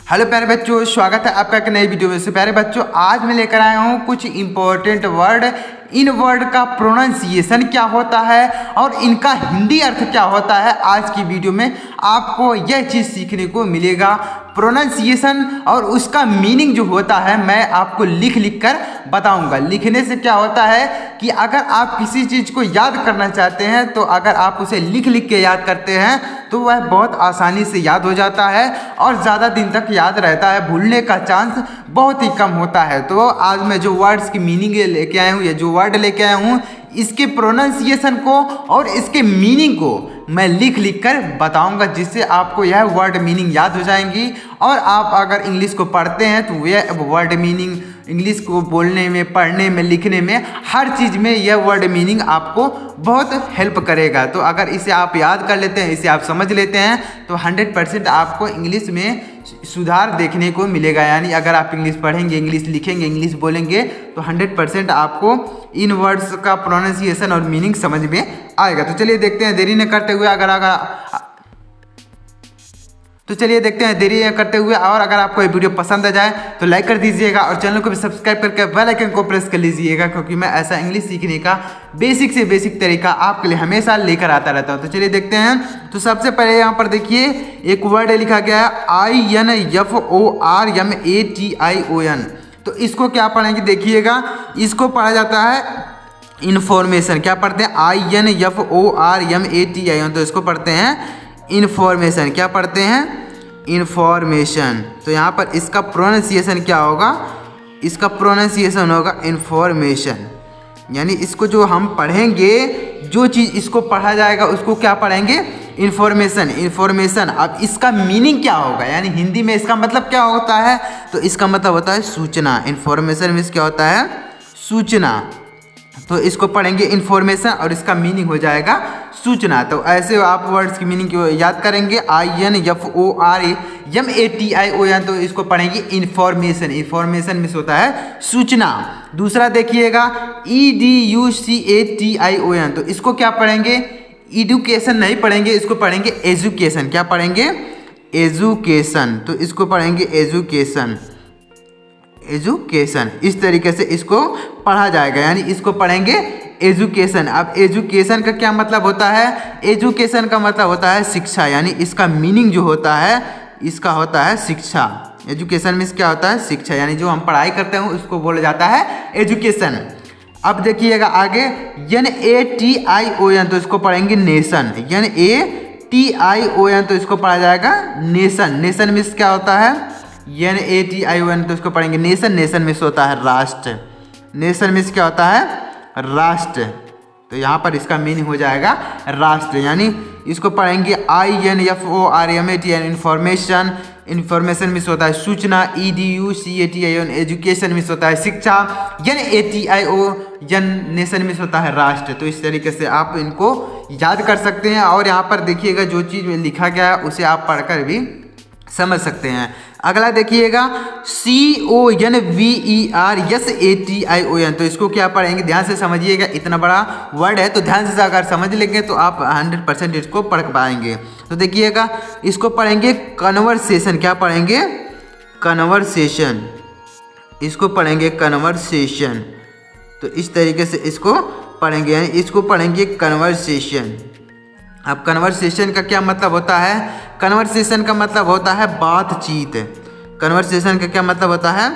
Hello प्यारे बच्चों, स्वागत है आपका एक नई वीडियो में। से प्यारे बच्चों, आज मैं लेकर आया हूँ कुछ इंपॉर्टेंट वर्ड। इन वर्ड का प्रोनाउंसिएशन क्या होता है और इनका हिंदी अर्थ क्या होता है। आज की वीडियो में आपको यह चीज़ सीखने को मिलेगा। प्रोनाउंसिएशन और उसका मीनिंग जो होता है मैं आपको लिख कर बताऊंगा। लिखने से क्या होता है कि अगर आप किसी चीज़ को याद करना चाहते हैं तो अगर आप उसे लिख के याद करते हैं तो वह बहुत आसानी से याद हो जाता है और ज़्यादा दिन तक याद रहता है। भूलने का चांस बहुत ही कम होता है। तो आज मैं जो वर्ड्स की मीनिंग लेके आया हूँ, या जो वर्ड लेके आया हूँ, इसके प्रोनाउंसिएशन को और इसके मीनिंग को मैं लिख कर बताऊंगा, जिससे आपको यह वर्ड मीनिंग याद हो जाएंगी। और आप अगर इंग्लिश को पढ़ते हैं तो यह वर्ड मीनिंग इंग्लिश को बोलने में, पढ़ने में, लिखने में, हर चीज़ में यह वर्ड मीनिंग आपको बहुत हेल्प करेगा। तो अगर इसे आप याद कर लेते हैं, इसे आप समझ लेते हैं तो 100% आपको इंग्लिश में सुधार देखने को मिलेगा। यानी अगर आप इंग्लिश पढ़ेंगे, इंग्लिश लिखेंगे, इंग्लिश बोलेंगे तो 100% आपको इन वर्ड्स का प्रोनाउंसिएशन और मीनिंग समझ में आएगा। तो चलिए देखते हैं देरी न करते हुए। और अगर आपको ये वीडियो पसंद आ जाए तो लाइक कर दीजिएगा और चैनल को भी सब्सक्राइब करके बेल आइकन को प्रेस कर लीजिएगा, क्योंकि मैं ऐसा इंग्लिश सीखने का बेसिक से बेसिक तरीका आपके लिए हमेशा लेकर आता रहता हूँ। तो चलिए देखते हैं। तो सबसे पहले यहाँ पर देखिए एक वर्ड लिखा गया है INFORMATION। तो इसको क्या पढ़ेंगे देखिएगा। इसको पढ़ा जाता है इन्फॉर्मेशन। क्या पढ़ते हैं? INFORMATION। तो इसको पढ़ते हैं इन्फॉर्मेशन। क्या पढ़ते हैं? इन्फॉर्मेशन। तो यहाँ पर इसका प्रोनाउंसिएशन क्या होगा? इसका प्रोनाउंसिएशन होगा इन्फॉर्मेशन। यानी इसको जो हम पढ़ेंगे, जो चीज़ इसको पढ़ा जाएगा उसको क्या पढ़ेंगे? इन्फॉर्मेशन। इन्फॉर्मेशन। अब इसका मीनिंग क्या होगा, यानी हिंदी में इसका मतलब क्या होता है? तो इसका मतलब होता है सूचना। इन्फॉर्मेशन मीन्स क्या होता है? सूचना। तो इसको पढ़ेंगे इन्फॉर्मेशन और इसका मीनिंग हो जाएगा सूचना। तो ऐसे आप वर्ड्स की मीनिंग को याद करेंगे। INFORMATION। तो इसको पढ़ेंगे इन्फॉर्मेशन। इन्फॉर्मेशन मीन्स होता है सूचना। दूसरा देखिएगा EDUCATION। तो इसको क्या पढ़ेंगे? एडुकेशन नहीं पढ़ेंगे, इसको पढ़ेंगे एजुकेशन। क्या पढ़ेंगे? एजुकेशन। तो इसको पढ़ेंगे एजुकेशन। एजुकेशन। इस तरीके से इसको पढ़ा जाएगा, यानी इसको पढ़ेंगे एजुकेशन। अब एजुकेशन का क्या मतलब होता है? एजुकेशन का मतलब होता है शिक्षा। यानी इसका मीनिंग जो होता है, इसका होता है शिक्षा। एजुकेशन मीन्स क्या होता है? शिक्षा। यानी जो हम पढ़ाई करते हैं उसको बोला जाता है एजुकेशन। अब देखिएगा आगे NATION। तो इसको पढ़ेंगे नेशन। NATION। तो इसको पढ़ा जाएगा नेशन। नेशन मीन्स क्या होता है? NATION। तो इसको पढ़ेंगे नेशन। नेशन मीन्स होता है राष्ट्र। नेशन मीन्स क्या होता है? राष्ट्र। तो यहाँ पर इसका मीनिंग हो जाएगा राष्ट्र। यानी इसको पढ़ेंगे INFORMATION। इन्फॉर्मेशन। इन्फॉर्मेशन मीन्स होता है सूचना। EDUCATION। एजुकेशन मीन्स होता है शिक्षा। NATION। नेशन मीन्स होता है राष्ट्र। तो इस तरीके से आप इनको याद कर सकते हैं। और यहाँ पर देखिएगा जो चीज़ में लिखा गया है उसे आप पढ़कर भी समझ सकते हैं। अगला देखिएगा CONVERSATION। तो इसको क्या पढ़ेंगे? ध्यान से समझिएगा, इतना बड़ा वर्ड है तो ध्यान से अगर समझ लेंगे तो आप 100% इसको पढ़ पाएंगे। तो देखिएगा इसको पढ़ेंगे कन्वर्सेशन। क्या पढ़ेंगे? कन्वर्सेशन। इसको पढ़ेंगे कन्वर्सेशन। तो इस तरीके से इसको पढ़ेंगे, यानी इसको पढ़ेंगे कन्वर्सेशन। अब कन्वर्सेशन का क्या मतलब होता है? कन्वर्सेशन का मतलब होता है बातचीत। कन्वर्सेशन का क्या मतलब होता है?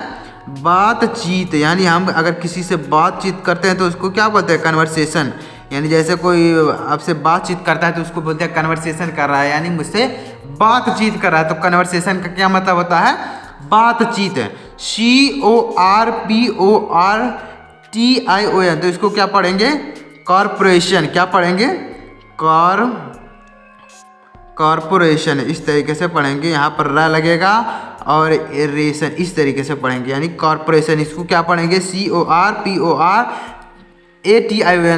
बातचीत। यानी हम अगर किसी से बातचीत करते हैं तो उसको क्या बोलते हैं? कन्वर्सेशन। यानी जैसे कोई आपसे बातचीत करता है तो उसको बोलते हैं कन्वर्सेशन कर रहा है, यानी मुझसे बातचीत कर रहा है। तो कन्वर्सेशन का क्या मतलब होता है? बातचीत। CORPORATION। तो इसको क्या पढ़ेंगे? कॉर्पोरेशन। क्या पढ़ेंगे? कॉर्पोरेशन। इस तरीके से पढ़ेंगे। यहाँ पर र लगेगा और रेशन, इस तरीके से पढ़ेंगे, यानी कॉर्पोरेशन। इसको क्या पढ़ेंगे? CORPORATION।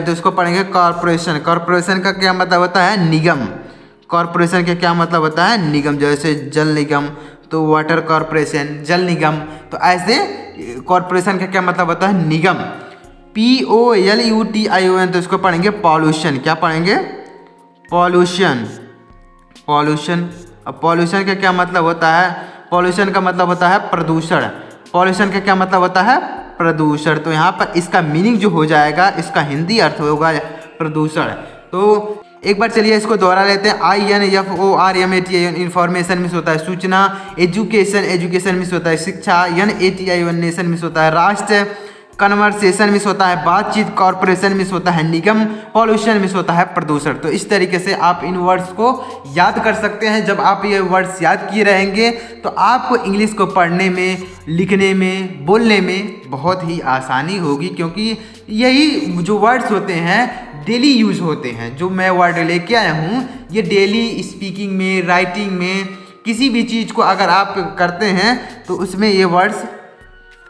तो इसको पढ़ेंगे कॉर्पोरेशन। कॉर्पोरेशन का क्या मतलब होता है? निगम। कॉर्पोरेशन का क्या मतलब होता है? निगम। जैसे जल निगम तो वाटर कॉर्पोरेशन, जल निगम। तो ऐसे कॉर्पोरेशन का क्या मतलब होता है? निगम। POLUTION। तो इसको पढ़ेंगे पॉल्यूशन। क्या पढ़ेंगे? पॉल्यूशन। पॉल्यूशन। अब पॉल्यूशन का क्या मतलब होता है? पॉल्यूशन का मतलब होता है प्रदूषण। पॉल्यूशन का क्या मतलब होता है? प्रदूषण। तो यहाँ पर इसका मीनिंग जो हो जाएगा, इसका हिंदी अर्थ होगा प्रदूषण। तो एक बार चलिए इसको दोहरा लेते हैं। INFORMATION इन्फॉर्मेशन मिस होता है सूचना, एजुकेशन मिस होता है शिक्षा, NATION नेशन मिस होता है राष्ट्र, कन्वर्सेशन मिस होता है बातचीत, कॉर्पोरेशन मिस होता है निगम, पॉल्यूशन मिस होता है प्रदूषण। तो इस तरीके से आप इन वर्ड्स को याद कर सकते हैं। जब आप ये वर्ड्स याद किए रहेंगे तो आपको इंग्लिश को पढ़ने में, लिखने में, बोलने में बहुत ही आसानी होगी, क्योंकि यही जो वर्ड्स होते हैं डेली यूज होते हैं। जो मैं वर्ड लेके आया हूँ ये डेली स्पीकिंग में, राइटिंग में, किसी भी चीज़ को अगर आप करते हैं तो उसमें ये वर्ड्स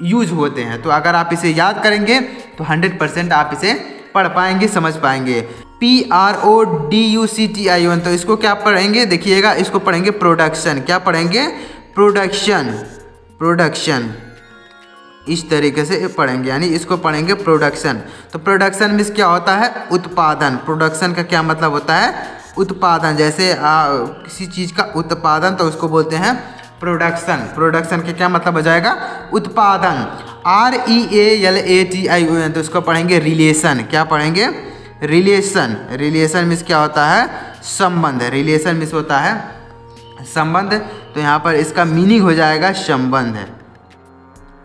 यूज होते हैं। तो अगर आप इसे याद करेंगे तो 100% आप इसे पढ़ पाएंगे, समझ पाएंगे। PRODUCTION, तो इसको क्या पढ़ेंगे? देखिएगा, इसको पढ़ेंगे प्रोडक्शन। क्या पढ़ेंगे? प्रोडक्शन इस तरीके से पढ़ेंगे, यानी इसको पढ़ेंगे प्रोडक्शन। तो प्रोडक्शन मीन्स क्या होता है? उत्पादन। प्रोडक्शन का क्या मतलब होता है? उत्पादन। जैसे किसी चीज़ का उत्पादन तो उसको बोलते हैं प्रोडक्शन। प्रोडक्शन का क्या मतलब हो जाएगा? उत्पादन। REALATION, तो इसको पढ़ेंगे रिलेशन। क्या पढ़ेंगे? रिलेशन मीन्स क्या होता है? संबंध। रिलेशन मीन्स होता है संबंध। तो यहाँ पर इसका मीनिंग हो जाएगा संबंध।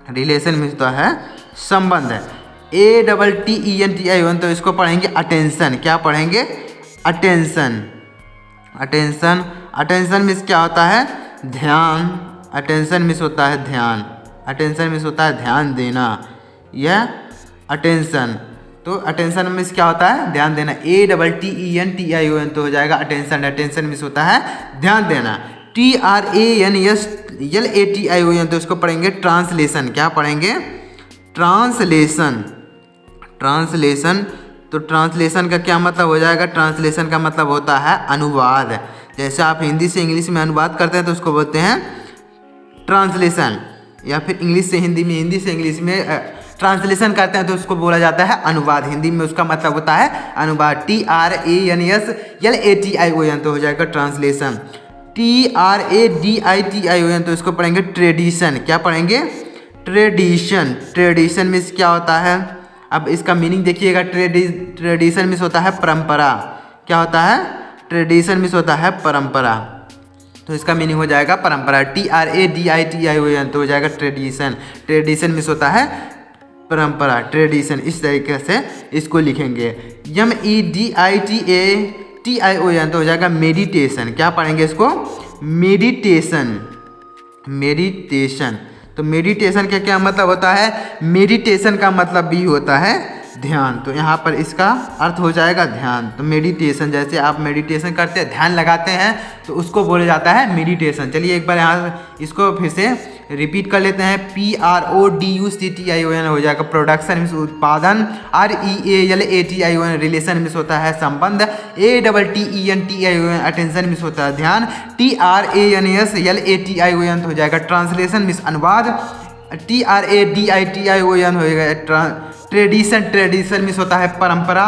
रिलेशन मीन्स होता है संबंध। ATTENTION, तो इसको पढ़ेंगे अटेंशन। क्या पढ़ेंगे? अटेंशन मीन्स क्या होता है? ध्यान। अटेंशन मिस होता है ध्यान। अटेंशन मिस होता है ध्यान देना, यह अटेंशन। तो अटेंशन मिस क्या होता है? ध्यान देना। ATTENTION, तो हो जाएगा अटेंशन। अटेंशन मिस होता है ध्यान देना। TRANSLATION, तो इसको पढ़ेंगे ट्रांसलेशन। क्या पढ़ेंगे? ट्रांसलेशन। तो ट्रांसलेशन का क्या मतलब हो जाएगा? ट्रांसलेशन का मतलब होता है अनुवाद। जैसे आप हिंदी से इंग्लिश में अनुवाद करते हैं तो उसको बोलते हैं ट्रांसलेशन, या फिर इंग्लिश से हिंदी में, हिंदी से इंग्लिश में ट्रांसलेशन करते हैं तो उसको बोला जाता है अनुवाद। हिंदी में उसका मतलब होता है अनुवाद। TRANSLATION, तो हो जाएगा ट्रांसलेशन। TRADITION, तो इसको पढ़ेंगे ट्रेडिशन। क्या पढ़ेंगे? ट्रेडिशन मीन्स क्या होता है? अब इसका मीनिंग देखिएगा। ट्रेडिशन मीन्स होता है परंपरा। क्या होता है? ट्रेडिशन मीन्स होता है परंपरा। तो इसका मीनिंग हो जाएगा परंपरा। TRADITION, तो हो जाएगा ट्रेडिशन। ट्रेडिशन मीन्स होता है परंपरा, ट्रेडिशन। इस तरीके से इसको लिखेंगे। MEDITATION, तो हो जाएगा मेडिटेशन। क्या पढ़ेंगे इसको? मेडिटेशन। तो मेडिटेशन का क्या मतलब होता है? मेडिटेशन का मतलब भी होता है ध्यान। तो यहाँ पर इसका अर्थ हो जाएगा ध्यान। तो मेडिटेशन, जैसे आप मेडिटेशन करते हैं, ध्यान लगाते हैं, तो उसको बोला जाता है मेडिटेशन। चलिए एक बार यहाँ इसको फिर से रिपीट कर लेते हैं। PRODUCTION हो जाएगा प्रोडक्शन मीन्स उत्पादन। REALATION रिलेशन मीन्स होता है संबंध। ATTENTION अटेंशन मीन्स होता है ध्यान। TRANSLATION हो जाएगा ट्रांसलेशन मीन्स अनुवाद। TRADITION होगा ट्रेडिशन मीन्स होता है परंपरा।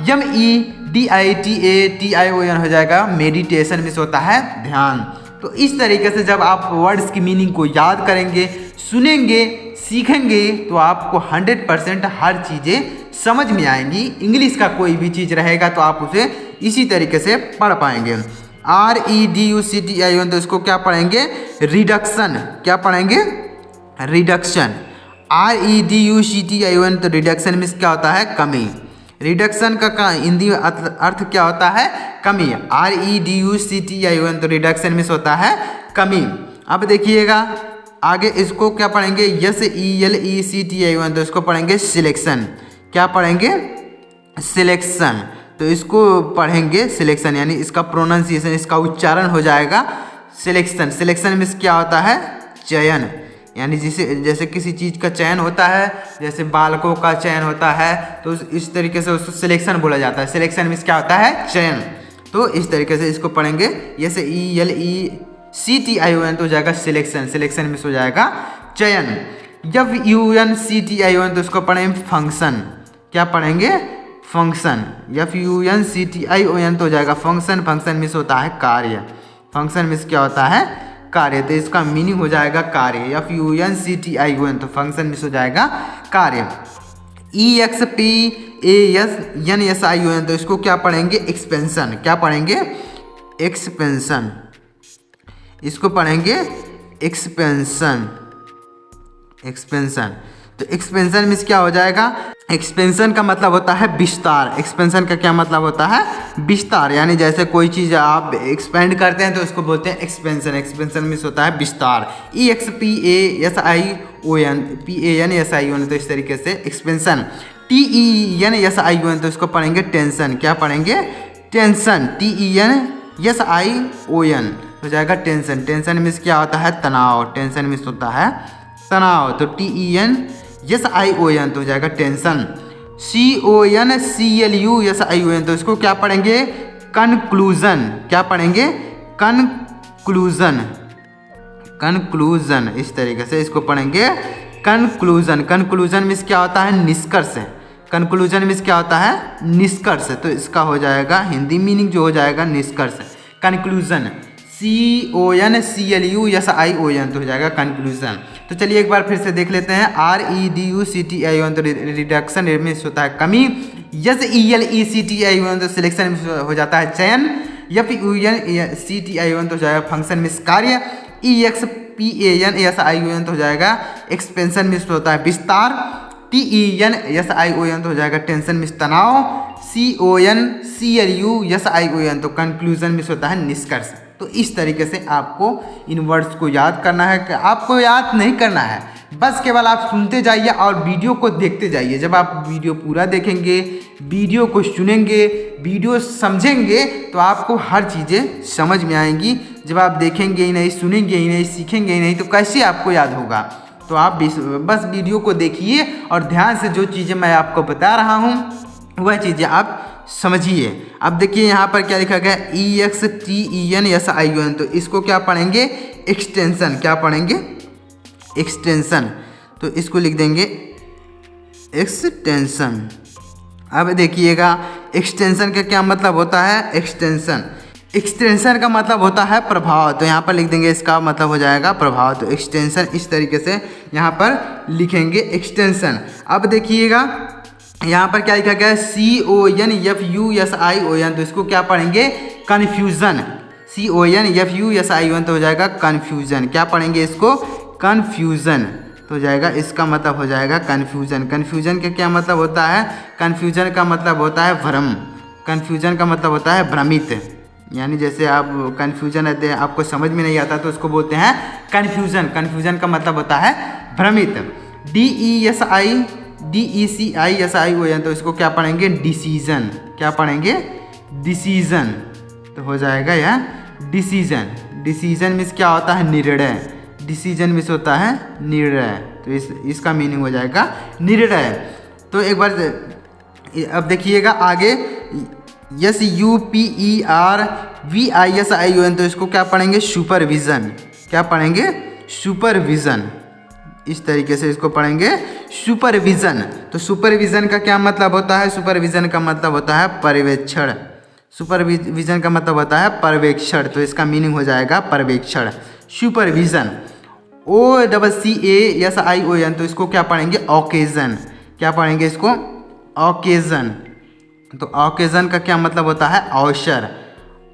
MEDITATION हो जाएगा मेडिटेशन मीन्स होता है ध्यान। तो इस तरीके से जब आप वर्ड्स की मीनिंग को याद करेंगे, सुनेंगे, सीखेंगे, तो आपको 100% हर चीज़ें समझ में आएंगी। इंग्लिश का कोई भी चीज़ रहेगा तो आप उसे इसी तरीके से पढ़ पाएंगे। REDUCTION, तो इसको क्या पढ़ेंगे? रिडक्शन। क्या पढ़ेंगे? रिडक्शन। REDUCTION, तो रिडक्शन मीन्स क्या होता है? कमी। रिडक्शन का हिंदी अर्थ क्या होता है? कमी। REDUCTION, तो रिडक्शन मीन्स होता है कमी। अब देखिएगा आगे इसको क्या पढ़ेंगे? SELECTION, तो इसको पढ़ेंगे सिलेक्शन। क्या पढ़ेंगे? सिलेक्शन। तो इसको पढ़ेंगे सिलेक्शन, यानी इसका प्रोनाउंसिएशन, इसका उच्चारण हो जाएगा सिलेक्शन। सिलेक्शन मीन्स क्या होता है? चयन। यानी जैसे किसी चीज़ का चयन होता है, जैसे बालकों का चयन होता है, तो इस तरीके से उसको सिलेक्शन बोला जाता है। सिलेक्शन मीन्स क्या होता है? चयन। तो इस तरीके से इसको पढ़ेंगे। SELECTION, तो हो जाएगा सिलेक्शन। सिलेक्शन मीन्स हो जाएगा चयन। FUNCTION, तो इसको पढ़ेंगे फंक्शन। क्या पढ़ेंगे? फंक्शन। FUNCTION, तो हो जाएगा फंक्शन। फंक्शन मीन्स होता है कार्य। फंक्शन मीन्स क्या होता है? कार्य। तो इसका मीनिंग हो जाएगा कार्य, FUNCTION, तो फंक्शन मिस हो जाएगा कार्य। EXPANSION, तो इसको क्या पढ़ेंगे? एक्सपेंशन। क्या पढ़ेंगे? एक्सपेंशन। इसको पढ़ेंगे एक्सपेंशन। एक्सपेंशन, तो एक्सपेंशन मीन्स क्या हो जाएगा? एक्सपेंशन का मतलब होता है विस्तार। एक्सपेंशन का क्या मतलब होता है? विस्तार। यानी जैसे कोई चीज़ आप एक्सपेंड करते हैं तो उसको बोलते हैं एक्सपेंशन। एक्सपेंशन मीन्स होता है विस्तार। EXPASION, तो इस तरीके से एक्सपेंशन। TENSION, तो इसको पढ़ेंगे टेंशन। क्या पढ़ेंगे? टेंशन। TENSION हो जाएगा टेंशन। टेंशन मीन्स क्या होता है? तनाव। टेंशन मीन्स होता है तनाव। तो TENSION, तो हो जाएगा टेंशन। CONCLUSION, तो इसको क्या पढ़ेंगे? कंक्लूजन। क्या पढ़ेंगे? कंक्लूजन। कंक्लूजन, इस तरीके से इसको पढ़ेंगे कंक्लूजन। कंक्लूजन मीन्स क्या होता है? निष्कर्ष। कंक्लूजन मीन्स क्या होता है? निष्कर्ष। तो इसका हो जाएगा हिंदी मीनिंग जो हो जाएगा निष्कर्ष। कंक्लूजन, CONCLUSION, तो हो जाएगा कंक्लूजन। तो चलिए एक बार फिर से देख लेते हैं। REDUCTION, तो रिडक्शन मीन्स होता है कमी। SELECTION, तो सिलेक्शन हो जाता है चयन। FUNCTION, तो हो जाएगा फंक्शन मीन्स कार्य। EXPANSION, तो हो जाएगा एक्सपेंशन मीन्स होता है विस्तार। TENSION, तो हो जाएगा टेंशन मीन्स तनाव। CONCLUSION, तो कंक्लूजन मीन्स होता है निष्कर्ष। तो इस तरीके से आपको इन वर्ड्स को याद करना है। कि आपको याद नहीं करना है, बस केवल आप सुनते जाइए और वीडियो को देखते जाइए। जब आप वीडियो पूरा देखेंगे, वीडियो को सुनेंगे, वीडियो समझेंगे, तो आपको हर चीज़ें समझ में आएंगी। जब आप देखेंगे ही नहीं, सुनेंगे ही नहीं, सीखेंगे ही नहीं, तो कैसे आपको याद होगा? तो आप बस वीडियो को देखिए और ध्यान से जो चीज़ें मैं आपको बता रहा हूँ वह चीज़ें आप समझिए। अब देखिए यहाँ पर क्या लिखा गया? EXTENSION, तो इसको क्या पढ़ेंगे? एक्सटेंशन। क्या पढ़ेंगे? एक्सटेंशन। तो इसको लिख देंगे एक्सटेंशन। अब देखिएगा एक्सटेंशन का क्या मतलब होता है? एक्सटेंशन, एक्सटेंशन का मतलब होता है प्रभाव। तो यहाँ पर लिख देंगे इसका मतलब हो जाएगा प्रभाव। तो एक्सटेंशन इस तरीके से यहाँ पर लिखेंगे एक्सटेंशन। अब देखिएगा यहाँ पर क्या लिखा गया है? CONFUSION, तो इसको क्या पढ़ेंगे? कन्फ्यूज़न। CONFUSION, तो हो जाएगा कन्फ्यूज़न। क्या पढ़ेंगे इसको? कन्फ्यूज़न, तो हो जाएगा इसका मतलब हो जाएगा कन्फ्यूज़न। कन्फ्यूज़न का क्या मतलब होता है? कन्फ्यूज़न का मतलब होता है भ्रम। कन्फ्यूज़न का मतलब होता है भ्रमित। यानी जैसे आप कन्फ्यूज़न रहते हैं, आपको समझ में नहीं आता, तो उसको बोलते हैं कन्फ्यूज़न। कन्फ्यूज़न का मतलब होता है भ्रमित। DECISION, तो इसको क्या पढ़ेंगे? डिसीजन। क्या पढ़ेंगे? डिसीजन, तो हो जाएगा यह डिसीजन। डिसीजन मीन्स क्या होता है? निर्णय। डिसीजन मीन्स होता है निर्णय। तो इसका मीनिंग हो जाएगा निर्णय। तो एक बार अब देखिएगा आगे SUPERVISION, तो इसको क्या पढ़ेंगे? सुपरविज़न। क्या पढ़ेंगे? सुपरविज़न। इस तरीके से इसको पढ़ेंगे सुपरविज़न। तो सुपरविज़न का क्या मतलब होता है? सुपरविज़न का मतलब होता है पर्यवेक्षण। सुपरविज़न का मतलब होता है पर्यवेक्षण। तो इसका मीनिंग हो जाएगा पर्यवेक्षण, सुपरविज़न। OCCASION, तो इसको क्या पढ़ेंगे? ऑकेज़न। क्या पढ़ेंगे इसको? ऑकेज़न। तो ऑकेज़न का क्या मतलब होता है? अवसर।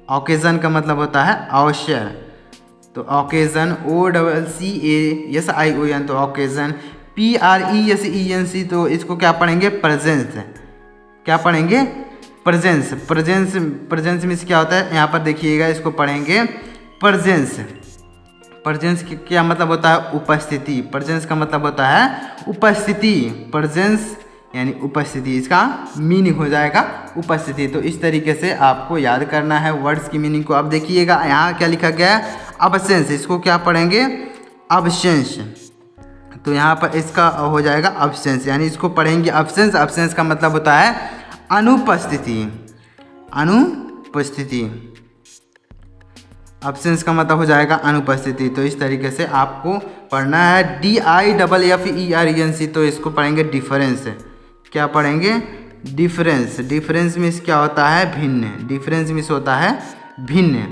ऑकेज़न का मतलब होता है अवसर। तो ऑकेज़न OCCASION, तो ऑकेज़न। PRESENC, तो इसको क्या पढ़ेंगे? प्रेजेंस। क्या पढ़ेंगे? प्रेजेंस। प्रेजेंस मीन्स क्या होता है? यहाँ पर देखिएगा, इसको पढ़ेंगे प्रेजेंस। प्रेजेंस क्या मतलब होता है? उपस्थिति। प्रेजेंस का मतलब होता है उपस्थिति। प्रेजेंस यानी उपस्थिति, इसका मीनिंग हो जाएगा उपस्थिति। तो इस तरीके से आपको याद करना है वर्ड्स की मीनिंग को। अब देखिएगा यहाँ क्या लिखा गया है? अब्सेंस। इसको क्या पढ़ेंगे? अब्सेंस। तो यहाँ पर इसका हो जाएगा अब्सेंस, यानी इसको पढ़ेंगे अब्सेंस। अब्सेंस का मतलब होता है अनुपस्थिति। अनुपस्थिति, अब्सेंस का मतलब हो जाएगा अनुपस्थिति। तो इस तरीके से आपको पढ़ना है। DIFFERENC, तो इसको पढ़ेंगे डिफरेंस। क्या पढ़ेंगे? डिफरेंस। डिफरेंस मीन्स क्या होता है? भिन्न। डिफरेंस मीन्स होता है भिन्न।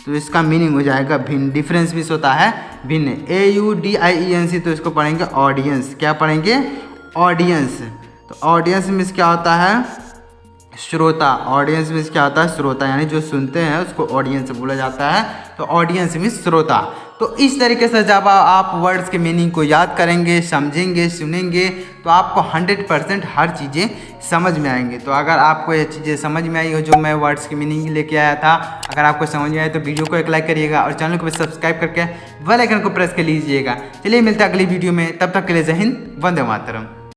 तो इसका मीनिंग हो जाएगा भिन्न। डिफरेंस मीन्स होता है भिन्न। AUDIENC तो इसको पढ़ेंगे ऑडियंस। क्या पढ़ेंगे? ऑडियंस। तो ऑडियंस मीन्स क्या होता है? श्रोता। ऑडियंस मीन्स क्या होता है? श्रोता, यानी जो सुनते हैं उसको ऑडियंस बोला जाता है। तो ऑडियंस मीन्स श्रोता। तो इस तरीके से जब आप वर्ड्स के मीनिंग को याद करेंगे, समझेंगे, सुनेंगे तो आपको 100% हर चीज़ें समझ में आएंगे। तो अगर आपको ये चीज़ें समझ में आई हो जो मैं वर्ड्स की मीनिंग लेके आया था, अगर आपको समझ में आए तो वीडियो को एक लाइक करिएगा और चैनल को भी सब्सक्राइब करके बेल आइकन को प्रेस कर लीजिएगा। चलिए मिलते हैं अगली वीडियो में, तब तक के लिए जय हिंद, वंदे मातरम।